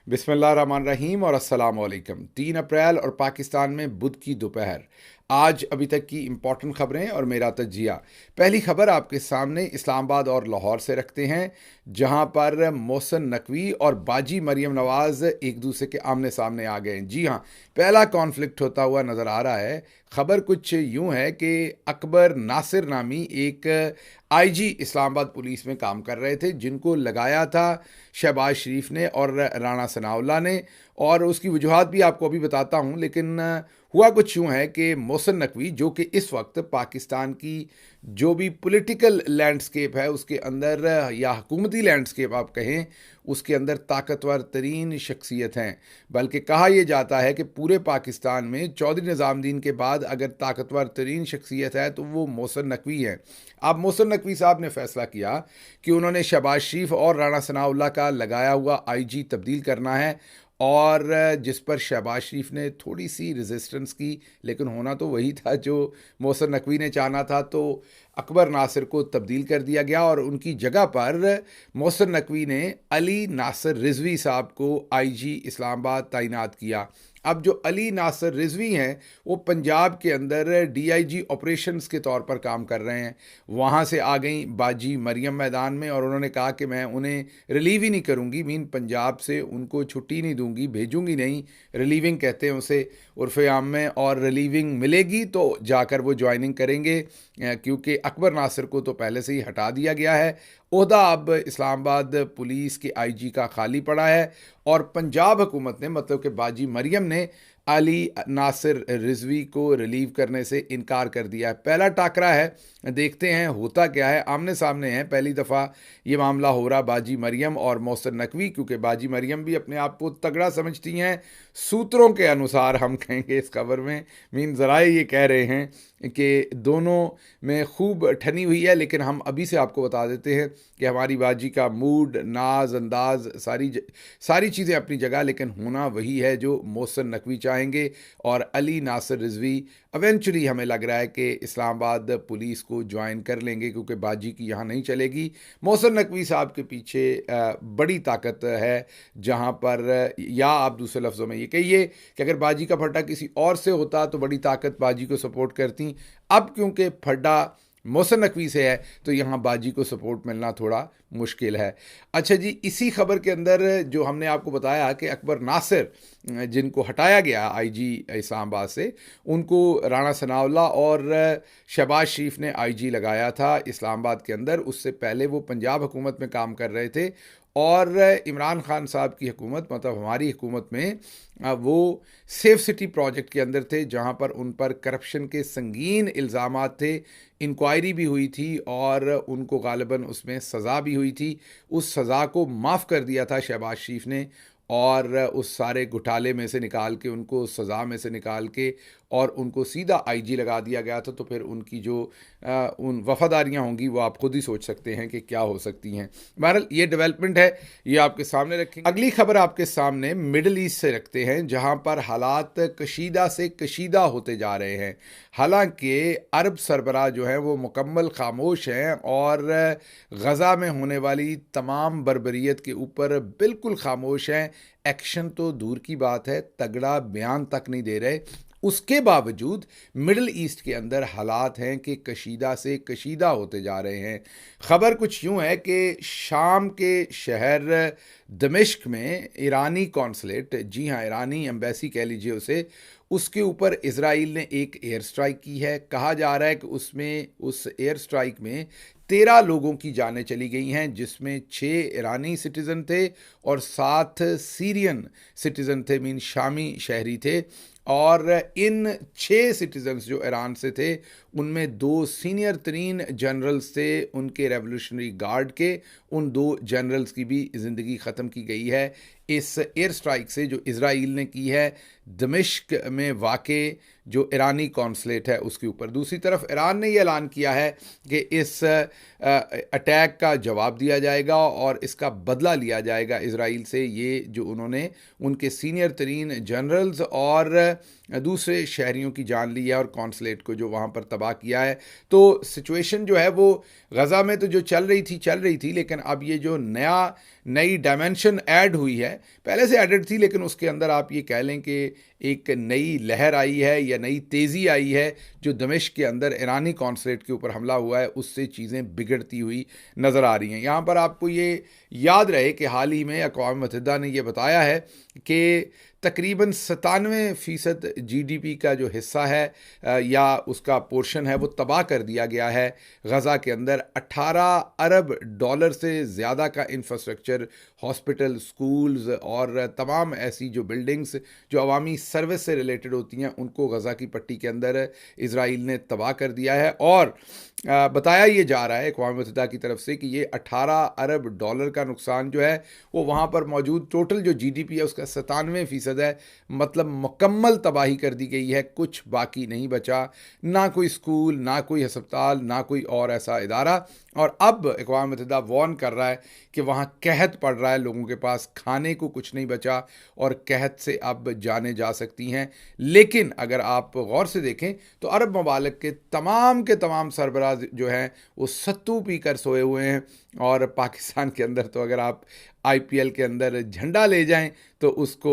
बिस्मिल्लाहिर्रहमानिर्रहीम और अस्सलाम वालेकुम। 3 अप्रैल और पाकिस्तान में बुध की दोपहर। आज अभी तक की इम्पॉर्टेंट खबरें और मेरा तजिया। पहली खबर आपके सामने इस्लामाबाद और लाहौर से रखते हैं, जहां पर मोहसिन नकवी और बाजी मरियम नवाज एक दूसरे के आमने सामने आ गए हैं। जी हां, पहला कॉन्फ्लिक्ट होता हुआ नजर आ रहा है। खबर कुछ यूं है कि अकबर नासिर नामी एक आईजी इस्लामाबाद पुलिस में काम कर रहे थे, जिनको लगाया था शहबाज शरीफ ने और राणा सनाउल्लाह ने। और उसकी वजूहत भी आपको अभी बताता हूं, लेकिन हुआ कुछ यूं है कि मोहसिन नकवी, जो कि इस वक्त पाकिस्तान की जो भी पॉलिटिकल लैंडस्केप है उसके अंदर, या हुकूमती लैंडस्केप आप कहें, उसके अंदर ताकतवर तरीन शख्सियत हैं। बल्कि कहा यह जाता है कि पूरे पाकिस्तान में चौधरी निज़ामुद्दीन के बाद अगर ताकतवर तरीन शख्सियत है तो वो मोहसिन नकवी है। अब मोहसिन नकवी साहब ने फैसला किया कि उन्होंने शहबाज शरीफ और राणा सनाउल्लाह का लगाया हुआ आईजी तब्दील करना है, और जिस पर शहबाज शरीफ ने थोड़ी सी रेजिस्टेंस की, लेकिन होना तो वही था जो मोहसिन नकवी ने चाहना था। तो अकबर नासिर को तब्दील कर दिया गया और उनकी जगह पर मोहसिन नकवी ने अली नासिर रिजवी साहब को आईजी इस्लामाबाद तैनात किया। अब जो अली नासिर रिजवी हैं, वो पंजाब के अंदर डीआईजी ऑपरेशंस के तौर पर काम कर रहे हैं। वहाँ से आ गई बाजी मरियम मैदान में, और उन्होंने कहा कि मैं उन्हें रिलीव ही नहीं करूँगी, मीन पंजाब से उनको छुट्टी नहीं दूंगी, भेजूंगी नहीं। रिलीविंग कहते हैं उसे उर्फ आम में, और रिलीविंग मिलेगी तो जाकर वो ज्वाइनिंग करेंगे, क्योंकि अकबर नासिर को तो पहले से ही हटा दिया गया है। ओहदा अब इस्लामाबाद पुलिस के आईजी का खाली पड़ा है, और पंजाब हुकूमत ने, मतलब कि बाजी मरियम ने, अली नासिर रिजवी को रिलीव करने से इनकार कर दिया है। पहला टाकरा है, देखते हैं होता क्या है। आमने सामने हैं, पहली दफ़ा ये मामला हो रहा बाजी मरियम और मोहसिन नकवी, क्योंकि बाजी मरियम भी अपने आप को तगड़ा समझती हैं। सूत्रों के अनुसार हम कहेंगे इस खबर में, मीन ज़राए ये कह रहे हैं कि दोनों में खूब ठनी हुई है। लेकिन हम अभी से आपको बता देते हैं कि हमारी बाजी का मूड, नाज, अंदाज, सारी चीज़ें अपनी जगह, लेकिन होना वही है जो मोहसिन नकवी चाहेंगे। और अली नासिर रिजवी इवेंचुअली हमें लग रहा है कि इस्लामाबाद पुलिस को ज्वाइन कर लेंगे, क्योंकि बाजी की यहाँ नहीं चलेगी। मोहसिन नकवी साहब के पीछे बड़ी ताकत है, जहाँ पर, या आप दूसरे लफ्ज़ों में ये कहिए कि अगर बाजी का फड्डा किसी और से होता तो बड़ी ताकत बाजी को सपोर्ट करती। अब क्योंकि फड्डा मोहसिन नकवी से है तो यहाँ बाजी को सपोर्ट मिलना थोड़ा मुश्किल है। अच्छा जी, इसी खबर के अंदर जो हमने आपको बताया कि अकबर नासिर, जिनको हटाया गया आईजी इस्लामाबाद से, उनको राणा सनाउल्लाह और शहबाज शरीफ ने आईजी लगाया था इस्लामाबाद के अंदर। उससे पहले वो पंजाब हुकूमत में काम कर रहे थे, और इमरान खान साहब की हुकूमत, मतलब हमारी हुकूमत में, वो सेफ सिटी प्रोजेक्ट के अंदर थे, जहां पर उन पर करप्शन के संगीन इल्ज़ामात थे। इंक्वायरी भी हुई थी और उनको गालिबन उसमें सज़ा भी हुई थी। उस सज़ा को माफ़ कर दिया था शहबाज शरीफ ने, और उस सारे घोटाले में से निकाल के, उनको सज़ा में से निकाल के, और उनको सीधा आईजी लगा दिया गया था। तो फिर उनकी जो उन वफादारियां होंगी वो आप खुद ही सोच सकते हैं कि क्या हो सकती हैं। बहरहाल ये डेवलपमेंट है, ये आपके सामने रखेंगे। अगली खबर आपके सामने मिडल ईस्ट से रखते हैं, जहां पर हालात कशीदा से कशीदा होते जा रहे हैं। हालांकि अरब सरबराह जो है वो मुकम्मल खामोश हैं, और गज़ा में होने वाली तमाम बर्बरियत के ऊपर बिल्कुल खामोश हैं। एक्शन तो दूर की बात है, तगड़ा बयान तक नहीं दे रहे। उसके बावजूद मिडल ईस्ट के अंदर हालात हैं कि कशीदा से कशीदा होते जा रहे हैं। ख़बर कुछ यूँ है कि शाम के शहर दमिश्क में ईरानी कॉन्सुलेट, जी हाँ ईरानी एम्बेसी कह लीजिए उसे, उसके ऊपर इजराइल ने एक एयर स्ट्राइक की है। कहा जा रहा है कि उसमें, उस एयर स्ट्राइक में 13 लोगों की जानें चली गई हैं, जिसमें 6 ईरानी सिटीज़न थे और 7 सीरियन सिटीज़न थे, मीन शामी शहरी थे। और इन 6 सिटीजन्स जो ईरान से थे, उनमें 2 सीनियर तरीन जनरल्स थे उनके रेवोल्यूशनरी गार्ड के। उन 2 जनरल्स की भी ज़िंदगी ख़त्म की गई है इस एयर स्ट्राइक से, जो इजराइल ने की है दमिश्क में वाक़े जो ईरानी कॉन्सुलेट है उसके ऊपर। दूसरी तरफ ईरान ने यह ऐलान किया है कि इस अटैक का जवाब दिया जाएगा और इसका बदला लिया जाएगा इजराइल से। ये जो उन्होंने उनके सीनियर तरीन जनरल्स और दूसरे शहरियों की जान ली है और कॉन्सुलेट को जो वहाँ पर तबाह किया है। तो सिचुएशन जो है वो गज़ा में तो जो चल रही थी, लेकिन अब ये जो नई डायमेंशन ऐड हुई है, पहले से एडेड थी, लेकिन उसके अंदर आप ये कह लें कि एक नई लहर आई है या नई तेज़ी आई है, जो दमिश्क के अंदर ईरानी कॉन्सुलेट के ऊपर हमला हुआ है, उससे चीज़ें बिगड़ती हुई नज़र आ रही हैं। यहाँ पर आपको ये याद रहे कि हाल ही में अक़वाम मुत्तहिदा ने यह बताया है कि तकरीबन 97% GDP का जो हिस्सा है या उसका पोर्शन है वो तबाह कर दिया गया है। गज़ा के अंदर 18 अरब डॉलर से ज़्यादा का इंफ्रास्ट्रक्चर, हॉस्पिटल, स्कूल्स और तमाम ऐसी जो बिल्डिंग्स जो अवामी सर्विस से रिलेटेड होती हैं, उनको गज़ा की पट्टी के अंदर इजराइल ने तबाह कर दिया है। और बताया ये जा रहा है अक़वाम मुत्तहिदा की तरफ से कि ये 18 अरब डॉलर का नुकसान जो है वो वहाँ पर मौजूद टोटल जो GDP है उसका 97% है, मतलब मुकम्मल तबाही कर दी गई है, कुछ बाकी नहीं बचा, ना कोई स्कूल, ना कोई अस्पताल, ना कोई और ऐसा इदारा। और अब अक़वाम मुत्तहिदा वार्न कर रहा है कि वहाँ कहत पड़ रहा है, लोगों के पास खाने को कुछ नहीं बचा और कहत से अब जाने जा सकती हैं। लेकिन अगर आप गौर से देखें तो अरब ममालिक के तमाम सरबराह जो हैं वो सत्तू पीकर सोए हुए हैं। और पाकिस्तान के अंदर तो अगर आप IPL के अंदर झंडा ले जाएं तो उसको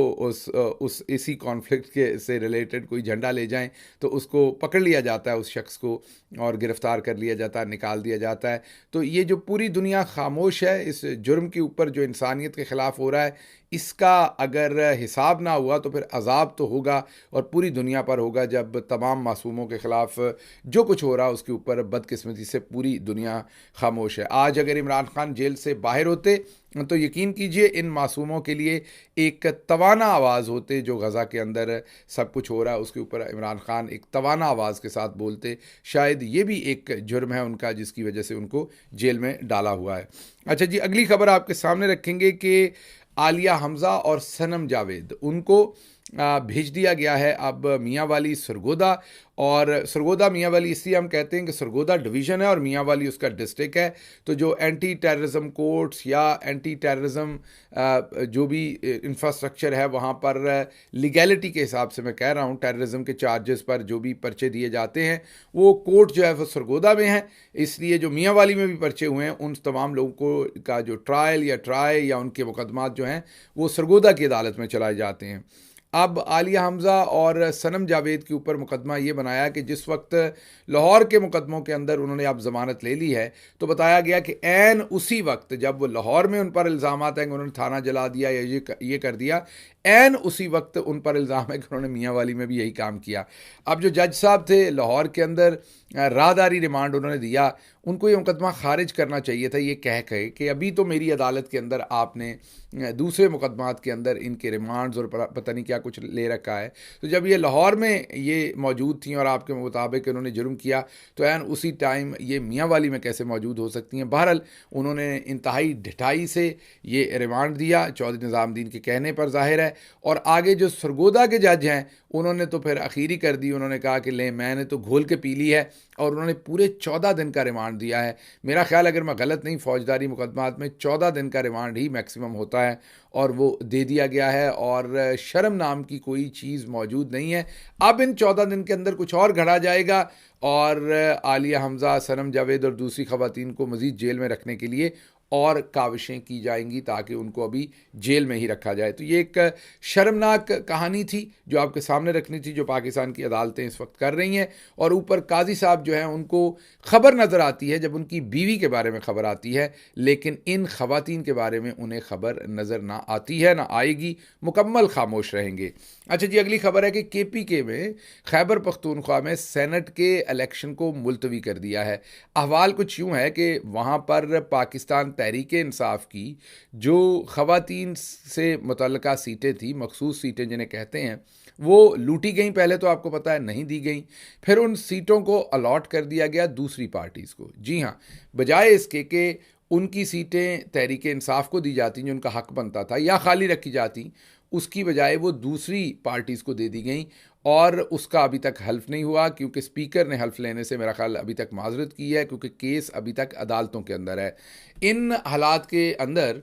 उस इसी कॉन्फ्लिक्ट के से रिलेटेड कोई झंडा ले जाएं तो उसको पकड़ लिया जाता है, उस शख्स को, और गिरफ़्तार कर लिया जाता है, निकाल दिया जाता है। तो ये जो पूरी दुनिया खामोश है इस जुर्म के ऊपर जो इंसानियत के ख़िलाफ़ हो रहा है, इसका अगर हिसाब ना हुआ तो फिर अजाब तो होगा और पूरी दुनिया पर होगा, जब तमाम मासूमों के ख़िलाफ़ जो कुछ हो रहा है उसके ऊपर बदकिस्मती से पूरी दुनिया खामोश है। आज अगर इमरान खान जेल से बाहर होते तो यकीन कीजिए इन मासूमों के लिए एक तवाना आवाज़ होते, जो गज़ा के अंदर सब कुछ हो रहा है उसके ऊपर इमरान खान एक तवाना आवाज़ के साथ बोलते। शायद ये भी एक जुर्म है उनका जिसकी वजह से उनको जेल में डाला हुआ है। अच्छा जी, अगली खबर आपके सामने रखेंगे कि आलिया हमज़ा और सनम जावेद, उनको भेज दिया गया है अब मियाँ वाली सरगोदा। और सरगोदा मियाँ वाली इसलिए हम कहते हैं कि सरगोदा डिवीज़न है और मियाँ वाली उसका डिस्ट्रिक्ट है। तो जो एंटी टेररिज्म कोर्ट्स या एंटी टेररिज्म जो भी इंफ्रास्ट्रक्चर है वहाँ पर लीगैलिटी के हिसाब से मैं कह रहा हूँ, टेररिज्म के चार्जेस पर जो भी पर्चे दिए जाते हैं वो कोर्ट जो है वो सरगोदा में है। इसलिए जो मियाँ वाली में भी पर्चे हुए हैं उन तमाम लोगों को का जो ट्रायल या ट्राई या उनके मुकदमात जो हैं वो सरगोदा की अदालत में चलाए जाते हैं। अब आलिया हमज़ा और सनम जावेद के ऊपर मुकदमा ये बनाया कि जिस वक्त लाहौर के मुकदमों के अंदर उन्होंने अब ज़मानत ले ली है तो बताया गया कि ऐन उसी वक्त जब वो लाहौर में उन पर इल्ज़ाम हैं कि उन्होंने थाना जला दिया या ये कर दिया, ऐन उसी वक्त उन पर इल्ज़ाम है कि उन्होंने मियाँ वाली में भी यही काम किया। अब जो जज साहब थे लाहौर के अंदर राहदारी रिमांड उन्होंने दिया, उनको ये मुकदमा खारिज करना चाहिए था, ये कह कि अभी तो मेरी अदालत के अंदर आपने दूसरे मुकदमात के अंदर इनके रिमांड्स और पता नहीं क्या कुछ ले रखा है। तो जब ये लाहौर में ये मौजूद थी और आपके मुताबिक उन्होंने जुर्म किया तो ऐन उसी टाइम ये मियाँ वाली में कैसे मौजूद हो सकती हैं। बहरहाल उन्होंने इंतहाई ढिठाई से ये रिमांड दिया, चौधरी निज़ामुद्दीन के कहने पर ज़ाहिर है। और आगे जो सरगोदा के जज हैं उन्होंने तो फिर आखिरी कर दी, उन्होंने कहा कि ले मैंने तो घोल के पी ली है, और उन्होंने पूरे 14 दिन का रिमांड दिया है। मेरा ख्याल अगर मैं गलत नहीं, फौजदारी मुकदमात में 14 दिन का रिमांड ही मैक्सिमम होता है और वो दे दिया गया है और शर्म नाम की कोई चीज़ मौजूद नहीं है। अब इन 14 दिन के अंदर कुछ और घड़ा जाएगा और आलिया हमज़ा, सनम जावेद और दूसरी ख़वातीन को मज़ीद जेल में रखने के लिए और काविशें की जाएंगी ताकि उनको अभी जेल में ही रखा जाए। तो ये एक शर्मनाक कहानी थी जो आपके सामने रखनी थी, जो पाकिस्तान की अदालतें इस वक्त कर रही हैं। और ऊपर काजी साहब जो हैं उनको खबर नज़र आती है जब उनकी बीवी के बारे में खबर आती है, लेकिन इन ख़वातीन के बारे में उन्हें खबर नज़र ना आती है, ना आएगी, मुकम्मल खामोश रहेंगे। अच्छा जी, अगली खबर है कि KPK में खैबर पख्तूनख्वा में सेनेट के इलेक्शन को मुलतवी कर दिया है। अहवाल कुछ यूँ है कि वहाँ पर पाकिस्तान तहरीक-ए-इंसाफ की जो ख़वातीन से मुतल्लिका सीटें थी, मखसूस सीटें जिन्हें कहते हैं, वो लूटी गई। पहले तो आपको पता है नहीं दी गई, फिर उन सीटों को अलॉट कर दिया गया दूसरी पार्टीज़ को। जी हाँ, बजाय इसके कि उनकी सीटें तहरीक-ए-इंसाफ को दी जाती जो उनका हक बनता था या खाली रखी जाती, उसकी बजाय वो दूसरी पार्टीज़ को दे दी गई और उसका अभी तक हल्फ नहीं हुआ, क्योंकि स्पीकर ने हल्फ लेने से मेरा ख्याल अभी तक माजरत की है, क्योंकि केस अभी तक अदालतों के अंदर है। इन हालात के अंदर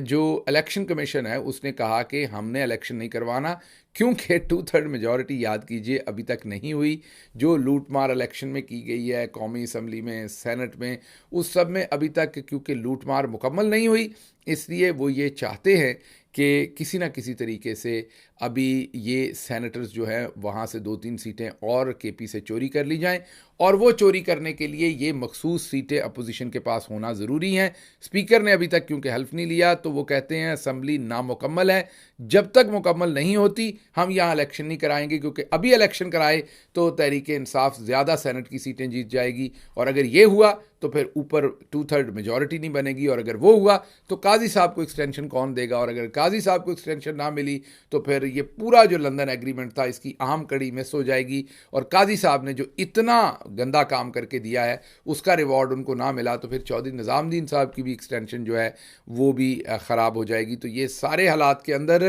जो इलेक्शन कमीशन है उसने कहा कि हमने इलेक्शन नहीं करवाना, क्योंकि 2/3 मेजॉरिटी, याद कीजिए, अभी तक नहीं हुई। जो लूट मार इलेक्शन में की गई है कौमी असम्बली में, सेनेट में, उस सब में अभी तक क्योंकि लूट मार मुकम्मल नहीं हुई, इसलिए वो ये चाहते हैं कि किसी ना किसी तरीके से अभी ये सेनेटर्स जो है वहाँ से 2-3 सीटें और केपी से चोरी कर ली जाएं, और वो चोरी करने के लिए ये मखसूस सीटें अपोजिशन के पास होना ज़रूरी हैं। स्पीकर ने अभी तक क्योंकि हल्फ नहीं लिया, तो वो कहते हैं असम्बली नामुकम्मल है, जब तक मुकम्मल नहीं होती हम यहाँ इलेक्शन नहीं कराएंगे, क्योंकि अभी इलेक्शन कराए तो तहरीक इंसाफ ज़्यादा सेनेट की सीटें जीत जाएगी, और अगर ये हुआ तो फिर ऊपर 2/3 मेजॉरिटी नहीं बनेगी, और अगर वो हुआ तो काजी साहब को एक्सटेंशन कौन देगा, और अगर काजी साहब को एक्सटेंशन ना मिली तो फिर ये पूरा जो लंदन एग्रीमेंट था इसकी अहम कड़ी मिस हो जाएगी, और काजी साहब ने जो इतना गंदा काम करके दिया है उसका रिवॉर्ड उनको ना मिला तो फिर चौधरी निज़ामुद्दीन साहब की भी एक्सटेंशन जो है वो भी ख़राब हो जाएगी। तो ये सारे हालात के अंदर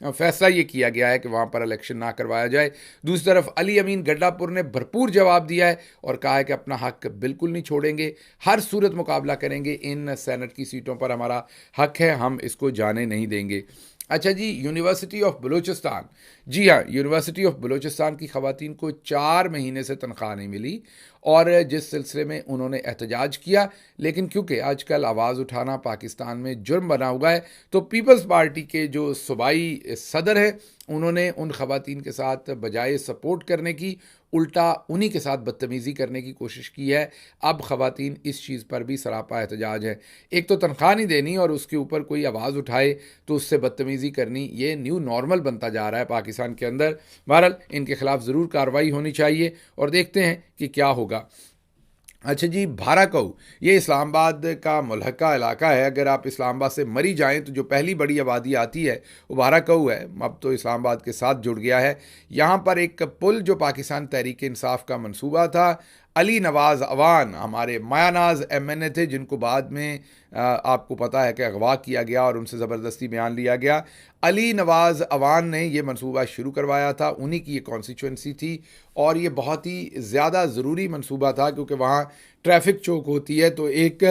फैसला ये किया गया है कि वहाँ पर इलेक्शन ना करवाया जाए। दूसरी तरफ अली अमीन गड्डापुर ने भरपूर जवाब दिया है और कहा है कि अपना हक बिल्कुल नहीं छोड़ेंगे, हर सूरत मुकाबला करेंगे, इन सेनेट की सीटों पर हमारा हक है, हम इसको जाने नहीं देंगे। अच्छा जी, यूनिवर्सिटी ऑफ बलूचिस्तान, जी हाँ, यूनिवर्सिटी ऑफ बलूचिस्तान की ख़वातीन को 4 महीने से तनख्वाह नहीं मिली, और जिस सिलसिले में उन्होंने एहतजाज किया, लेकिन क्योंकि आजकल आवाज़ उठाना पाकिस्तान में जुर्म बना हुआ है, तो पीपल्स पार्टी के जो सूबाई सदर हैं उन्होंने उन ख़वातीन के साथ बजाय सपोर्ट करने की उल्टा उन्हीं के साथ बदतमीज़ी करने की कोशिश की है। अब ख़वातीन इस चीज़ पर भी सरापा एहतजाज है। एक तो तनख्वाह नहीं देनी और उसके ऊपर कोई आवाज़ उठाए तो उससे बदतमीज़ी करनी, ये न्यू नॉर्मल बनता जा रहा है पाकिस्तान के अंदर। बहरहाल इनके ख़िलाफ़ ज़रूर कार्रवाई होनी चाहिए और देखते हैं कि क्या होगा। अच्छा जी, भाराकऊ, ये इस्लामाबाद का मुल्हका इलाका है। अगर आप इस्लामाबाद से मरी जाएं तो जो पहली बड़ी आबादी आती है वो भाराकऊ है, अब तो इस्लामाबाद के साथ जुड़ गया है। यहाँ पर एक पुल जो पाकिस्तान तहरीक इंसाफ का मंसूबा था, अली नवाज़ अवान हमारे मायानाज MNA थे, जिनको बाद में आपको पता है कि अगवा किया गया और उनसे ज़बरदस्ती बयान लिया गया। अली नवाज़ अवान ने ये मंसूबा शुरू करवाया था, उन्हीं की ये कॉन्स्टिट्यूंसी थी, और ये बहुत ही ज़्यादा ज़रूरी मंसूबा था क्योंकि वहाँ ट्रैफिक चौक होती है। तो एक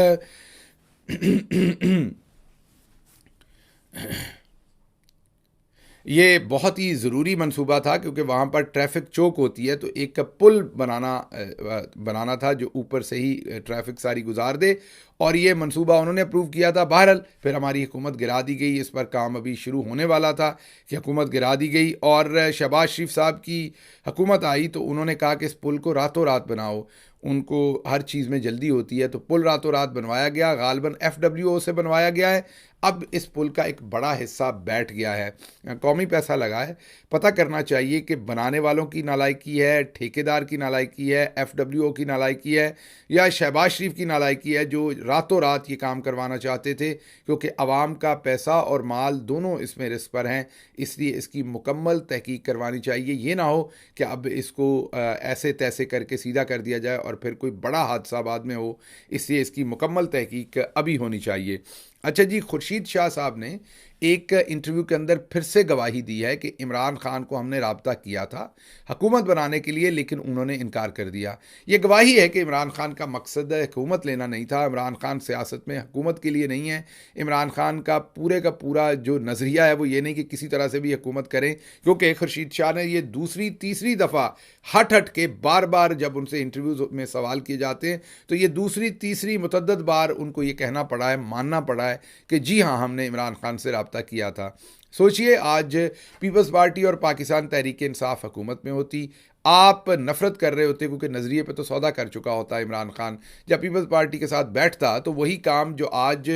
ये बहुत ही ज़रूरी मंसूबा था क्योंकि वहाँ पर ट्रैफिक चौक होती है, तो एक पुल बनाना था जो ऊपर से ही ट्रैफिक सारी गुजार दे, और ये मंसूबा उन्होंने अप्रूव किया था। बहरहाल फिर हमारी हुकूमत गिरा दी गई, इस पर काम अभी शुरू होने वाला था कि हुकूमत गिरा दी गई, और शहबाज शरीफ साहब की हुकूमत आई तो उन्होंने कहा कि इस पुल को रातों रात बनाओ, उनको हर चीज़ में जल्दी होती है, तो पुल रातों रात बनवाया गया, गालबन FWO से बनवाया गया है। अब इस पुल का एक बड़ा हिस्सा बैठ गया है, कौमी पैसा लगा है। पता करना चाहिए कि बनाने वालों की नालायकी है, ठेकेदार की नालायकी है, FWO की नालायकी है, या शहबाज शरीफ की नालायकी है जो रातों रात ये काम करवाना चाहते थे, क्योंकि आवाम का पैसा और माल दोनों इसमें रिस्क पर हैं। इसलिए इसकी मुकम्मल तहकीक करवानी चाहिए। ये ना हो कि अब इसको ऐसे तैसे करके सीधा कर दिया जाए और फिर कोई बड़ा हादसा बाद में हो, इसलिए इसकी मुकम्मल तहकीक अभी होनी चाहिए। अच्छा जी, खुर्शीद शाह साहब ने एक इंटरव्यू के अंदर फिर से गवाही दी है कि इमरान खान को हमने राब्ता किया था हुकूमत बनाने के लिए, लेकिन उन्होंने इनकार कर दिया। ये गवाही है कि इमरान खान का मकसद हुकूमत लेना नहीं था, इमरान खान सियासत में हुकूमत के लिए नहीं है। इमरान खान का पूरा जो नज़रिया है वो ये नहीं कि किसी तरह से भी हुकूमत करें, क्योंकि खुर्शीद शाह ने ये दूसरी तीसरी दफ़ा हट के बार बार जब उनसे इंटरव्यूज़ में सवाल किए जाते हैं तो ये दूसरी तीसरी मुतअद्दिद बार उनको ये कहना पड़ा है, मानना पड़ा है कि जी हाँ, हमने इमरान खान से राब्ता किया था। सोचिए, आज पीपल्स पार्टी और पाकिस्तान तहरीक इंसाफ हुकूमत में होती, आप नफ़रत कर रहे होते क्योंकि नज़रिए पे तो सौदा कर चुका होता है इमरान खान। जब पीपल्स पार्टी के साथ बैठता तो वही काम जो आज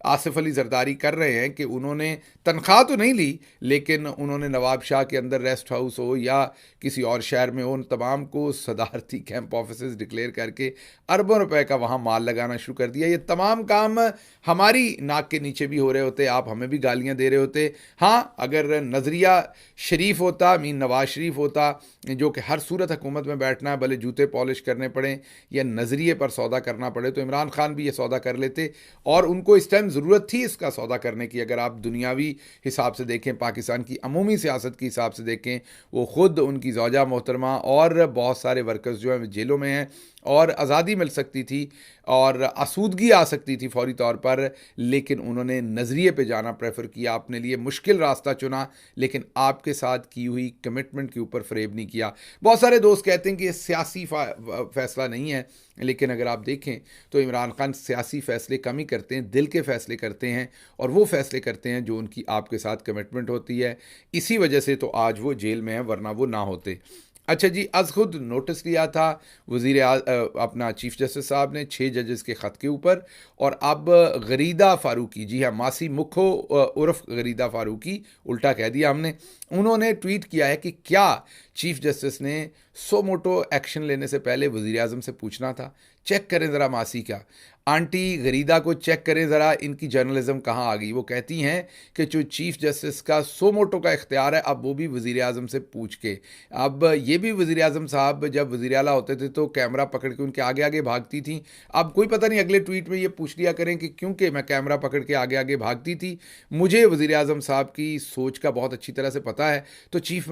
आसिफ अली जरदारी कर रहे हैं कि उन्होंने तनख्वाह तो नहीं ली, लेकिन उन्होंने नवाब शाह के अंदर रेस्ट हाउस हो या किसी और शहर में हो, उन तमाम को सदारती कैंप ऑफिस डिक्लेयर करके अरबों रुपए का वहाँ माल लगाना शुरू कर दिया। ये तमाम काम हमारी नाक के नीचे भी हो रहे होते, आप हमें भी गालियाँ दे रहे होते। हाँ, अगर नज़रिया शरीफ होता, मीन नवाज शरीफ होता जो कि हर सूरत हुकूमत में बैठना है, भले जूते पॉलिश करने पड़ें या नज़रिए पर सौदा करना पड़े, तो इमरान खान भी ये सौदा कर लेते और उनको इस टाइम ज़रूरत थी इसका सौदा करने की। अगर आप दुनियावी हिसाब से देखें, पाकिस्तान की अमूमी सियासत के हिसाब से देखें, वो ख़ुद, उनकी ज़ौजा मोहतरमा और बहुत सारे वर्कर्स जो हैं जेलों में हैं और आज़ादी मिल सकती थी और आसूदगी आ सकती थी फौरी तौर पर, लेकिन उन्होंने नज़रिए पे जाना प्रेफर किया, अपने लिए मुश्किल रास्ता चुना, लेकिन आपके साथ की हुई कमिटमेंट के ऊपर फ़रेब नहीं किया। बहुत सारे दोस्त कहते हैं कि ये सियासी फ़ैसला नहीं है, लेकिन अगर आप देखें तो इमरान खान सियासी फ़ैसले कम ही करते हैं, दिल के फ़ैसले करते हैं और वो फ़ैसले करते हैं जो उनकी आपके साथ कमिटमेंट होती है। इसी वजह से तो आज वो जेल में है, वरना वो ना होते। अच्छा जी, अज़ खुद नोटिस लिया था अपना चीफ जस्टिस साहब ने 6 जजेस के ख़त के ऊपर, और अब गरीदा फ़ारूकी, जी हाँ, मासी मुखो उर्फ गरीदा फ़ारूकी, उल्टा कह दिया हमने, उन्होंने ट्वीट किया है कि क्या चीफ जस्टिस ने सो मोटो एक्शन लेने से पहले वज़ीर आज़म से पूछना था। चेक करें ज़रा मासी का, आंटी गरीदा को चेक करें ज़रा, इनकी जर्नलिज्म कहाँ आ गई। वो कहती हैं कि जो चीफ जस्टिस का सो मोटो का इख्तियार है, अब वो भी वज़ीर आज़म से पूछ के। अब ये भी वज़ीर आज़म साहब जब वज़ीर आला होते थे तो कैमरा पकड़ के उनके आगे आगे भागती थी। अब कोई पता नहीं अगले ट्वीट में ये पूछ लिया करें कि क्योंकि मैं कैमरा पकड़ के आगे आगे भागती थी। मुझे वज़ीर आज़म साहब की सोच का बहुत अच्छी तरह से पता है, तो चीफ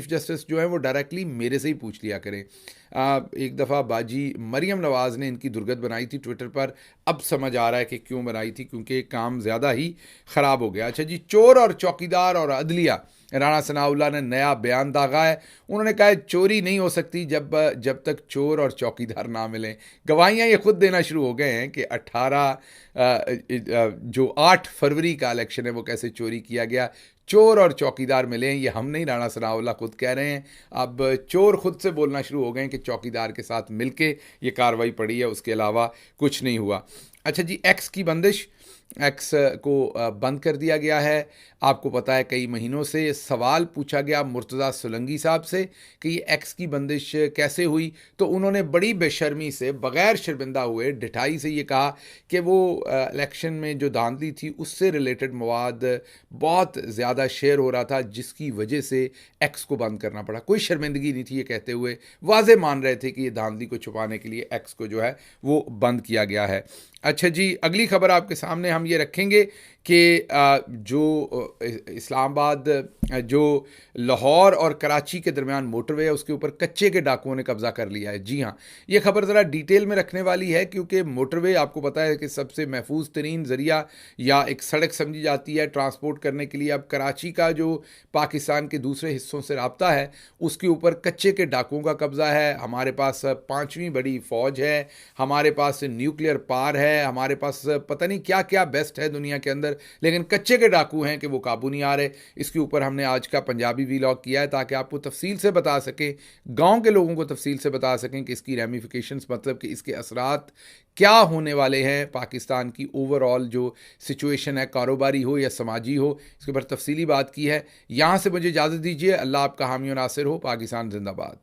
जस्टिस जो है वो डायरेक्टली मेरे से ही पूछ लिया करें। एक दफ़ा बाजी मरियम नवाज़ ने इनकी दुर्गत बनाई थी ट्विटर पर, अब समझ आ रहा है कि क्यों बनाई थी, क्योंकि काम ज़्यादा ही ख़राब हो गया। अच्छा जी, चोर और चौकीदार और अदलिया, राणा सनाउल्लाह ने नया बयान दागा है। उन्होंने कहा है चोरी नहीं हो सकती जब तक चोर और चौकीदार ना मिलें। गवाहियाँ ये खुद देना शुरू हो गए हैं कि 8 फरवरी का इलेक्शन है वो कैसे चोरी किया गया, चोर और चौकीदार मिले हैं। ये हम नहीं, राणा सनाउल्लाह खुद कह रहे हैं। अब चोर खुद से बोलना शुरू हो गए हैं कि चौकीदार के साथ मिलके ये कार्रवाई पड़ी है, उसके अलावा कुछ नहीं हुआ। अच्छा जी, एक्स की बंदिश, एक्स को बंद कर दिया गया है। आपको पता है कई महीनों से सवाल पूछा गया मुर्तज़ा सोलंकी साहब से कि ये एक्स की बंदिश कैसे हुई, तो उन्होंने बड़ी बेशर्मी से, बग़ैर शर्मिंदा हुए, ढिठाई से ये कहा कि वो इलेक्शन में जो धांधली थी उससे रिलेटेड मवाद बहुत ज़्यादा शेयर हो रहा था, जिसकी वजह से एक्स को बंद करना पड़ा। कोई शर्मिंदगी नहीं थी, ये कहते हुए वाज़े मान रहे थे कि ये धांधली को छुपाने के लिए एक्स को जो है वो बंद किया गया है। अच्छा जी, अगली खबर आपके सामने हम ये रखेंगे कि जो इस्लामाबाद, जो लाहौर और कराची के दरमियान मोटरवे है, उसके ऊपर कच्चे के डाकुओं ने कब्ज़ा कर लिया है। जी हाँ, ये खबर ज़रा डिटेल में रखने वाली है, क्योंकि मोटरवे आपको पता है कि सबसे महफूज तरीन ज़रिया या एक सड़क समझी जाती है ट्रांसपोर्ट करने के लिए। अब कराची का जो पाकिस्तान के दूसरे हिस्सों से राब्ता है, उसके ऊपर कच्चे के डाकुओं का कब्ज़ा है। हमारे पास 5वीं बड़ी फ़ौज है, हमारे पास न्यूक्लियर पावर है, हमारे पास पता नहीं क्या क्या बेस्ट है दुनिया के अंदर, लेकिन कच्चे के डाकू हैं कि वो काबू नहीं आ रहे। इसके ऊपर हमने आज का पंजाबी वीलॉग किया है ताकि आपको तफसील से बता सकें, गांव के लोगों को तफसील से बता सकें कि इसकी रेमिफिकेशंस, मतलब कि इसके असरात क्या होने वाले हैं पाकिस्तान की ओवरऑल जो सिचुएशन है, कारोबारी हो या समाजी हो, इसके ऊपर तफसीली बात की है। यहाँ से मुझे इजाज़त दीजिए। अल्लाह आपका हामी और नासिर हो। पाकिस्तान जिंदाबाद।